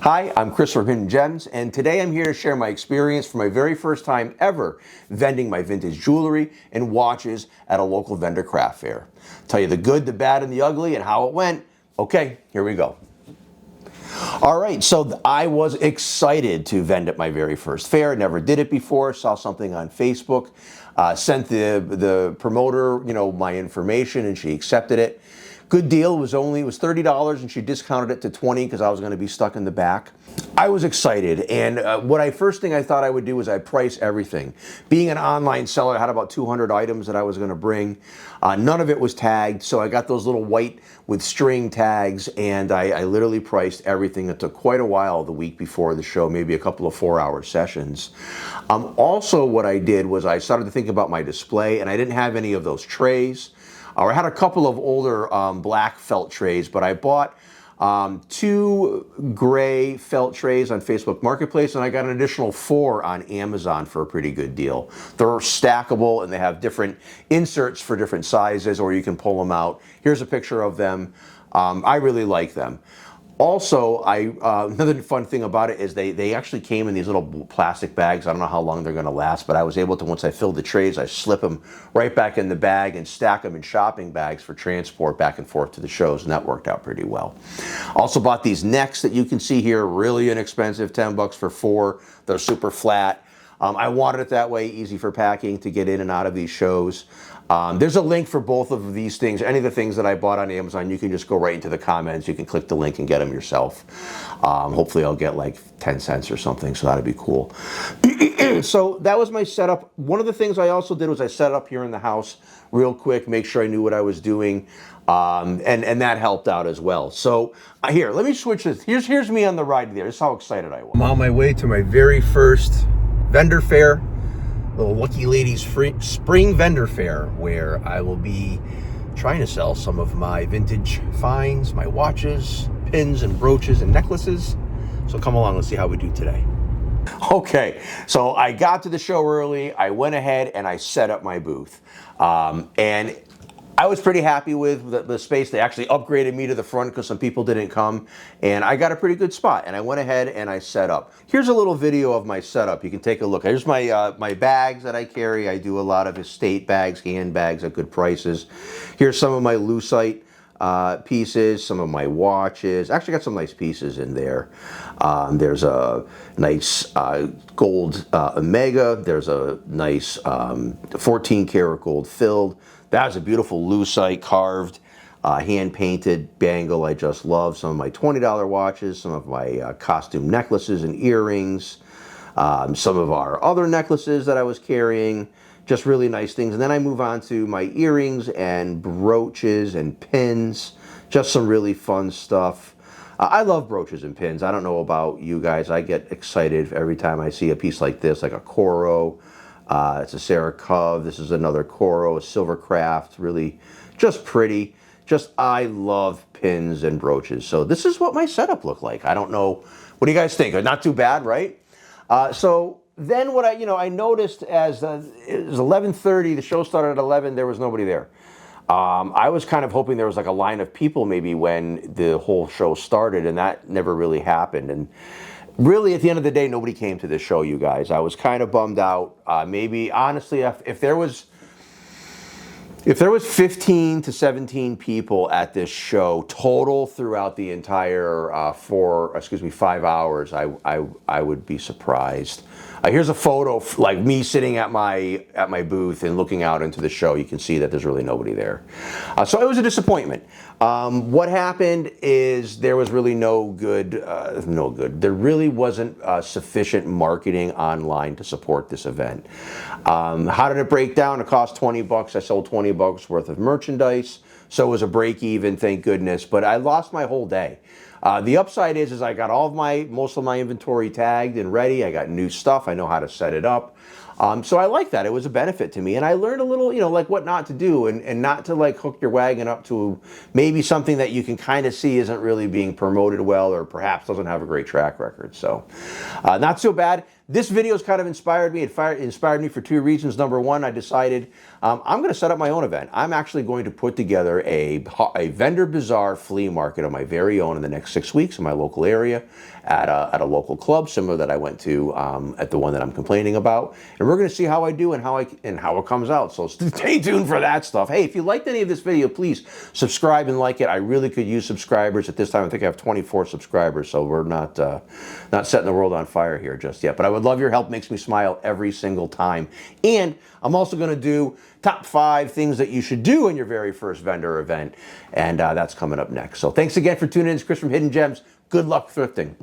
Hi, I'm Chris from Hidden Gems, and today I'm here to share my experience for my very first time ever vending my vintage jewelry and watches at a local vendor craft fair. Tell you the good, the bad, and the ugly and how it went. Okay, here we go. All right, so I was excited to vend at my very first fair. Never did it before. Saw something on Facebook, sent the promoter, my information, and she accepted it. Good deal. It was $30, and she discounted it to $20 because I was going to be stuck in the back. I was excited, and first thing I thought I would do was I'd price everything. Being an online seller, I had about 200 items that I was going to bring. None of it was tagged, so I got those little white with string tags, and I literally priced everything. It took quite a while the week before the show, maybe a couple of 4-hour sessions. Also, what I did was I started to think about my display, and I didn't have any of those trays. I had a couple of older black felt trays, but I bought 2 gray felt trays on Facebook Marketplace, and I got an additional 4 on Amazon for a pretty good deal. They're stackable, and they have different inserts for different sizes, or you can pull them out. Here's a picture of them. I really like them. Also, another fun thing about it is they actually came in these little plastic bags. I don't know how long they're going to last, but I was able to, once I filled the trays, I slip them right back in the bag and stack them in shopping bags for transport back and forth to the shows, and that worked out pretty well. Also bought these necks that you can see here, really inexpensive, 10 bucks for 4. They're super flat. I wanted it that way, easy for packing to get in and out of these shows. There's a link for both of these things. Any of the things that I bought on Amazon, you can just go right into the comments. You can click the link and get them yourself. Hopefully I'll get like 10 cents or something, so that'd be cool. So that was my setup. One of the things I also did was I set up here in the house real quick, make sure I knew what I was doing, and that helped out as well. So here, let me switch this. Here's me on the ride there. This is how excited I was. I'm on my way to my very first vendor fair. Little Lucky Ladies Spring Vendor Fair, where I will be trying to sell some of my vintage finds, my watches, pins and brooches and necklaces. So come along, let's see how we do today. Okay, so I got to the show early. I went ahead and I set up my booth. And I was pretty happy with the space. They actually upgraded me to the front because some people didn't come, and I got a pretty good spot, and I went ahead and I set up. Here's a little video of my setup. You can take a look. Here's my bags that I carry. I do a lot of estate bags, handbags at good prices. Here's some of my lucite pieces, some of my watches. Actually got some nice pieces in there. There's a nice gold Omega. There's a nice 14 karat gold filled. That was a beautiful lucite carved, hand-painted bangle I just love. Some of my $20 watches, some of my costume necklaces and earrings, some of our other necklaces that I was carrying, just really nice things. And then I move on to my earrings and brooches and pins, just some really fun stuff. I love brooches and pins. I don't know about you guys. I get excited every time I see a piece like this, like a Coro. It's a Sarah Cove. This is another Coro, a Silvercraft. Really just pretty. I love pins and brooches. So this is what my setup looked like. I don't know. What do you guys think? Not too bad, right? So then what I noticed as it was 11:30, the show started at 11, there was nobody there. I was kind of hoping there was like a line of people maybe when the whole show started, and that never really happened. And really, at the end of the day, nobody came to this show, you guys. I was kind of bummed out. Maybe, honestly, if there was 15 to 17 people at this show total throughout the entire 5 hours, I would be surprised. Here's a photo like me sitting at my booth and looking out into the show. You can see that there's really nobody there. So it was a disappointment. What happened is there was really no good. There really wasn't sufficient marketing online to support this event. How did it break down? It cost 20 bucks. I sold 20 bucks worth of merchandise. So it was a break even, thank goodness. But I lost my whole day. The upside is I got most of my inventory tagged and ready. I got new stuff. I know how to set it up. So I like that. It was a benefit to me. And I learned a little, like what not to do and not to like hook your wagon up to maybe something that you can kind of see isn't really being promoted well or perhaps doesn't have a great track record. So not so bad. this video's kind of inspired me. It inspired me for two reasons. Number one, I decided I'm going to set up my own event. I'm actually going to put together a vendor bazaar flea market of my very own in the next 6 weeks in my local area at a local club, similar that I went to at the one that I'm complaining about. And we're going to see how I do and how it comes out. So stay tuned for that stuff. Hey, if you liked any of this video, please subscribe and like it. I really could use subscribers. At this time, I think I have 24 subscribers, so we're not setting the world on fire here just yet. But I would love your help. Makes me smile every single time. And I'm also going to do top 5 things that you should do in your very first vendor event. And that's coming up next. So thanks again for tuning in. It's Chris from Hidden Gems. Good luck thrifting.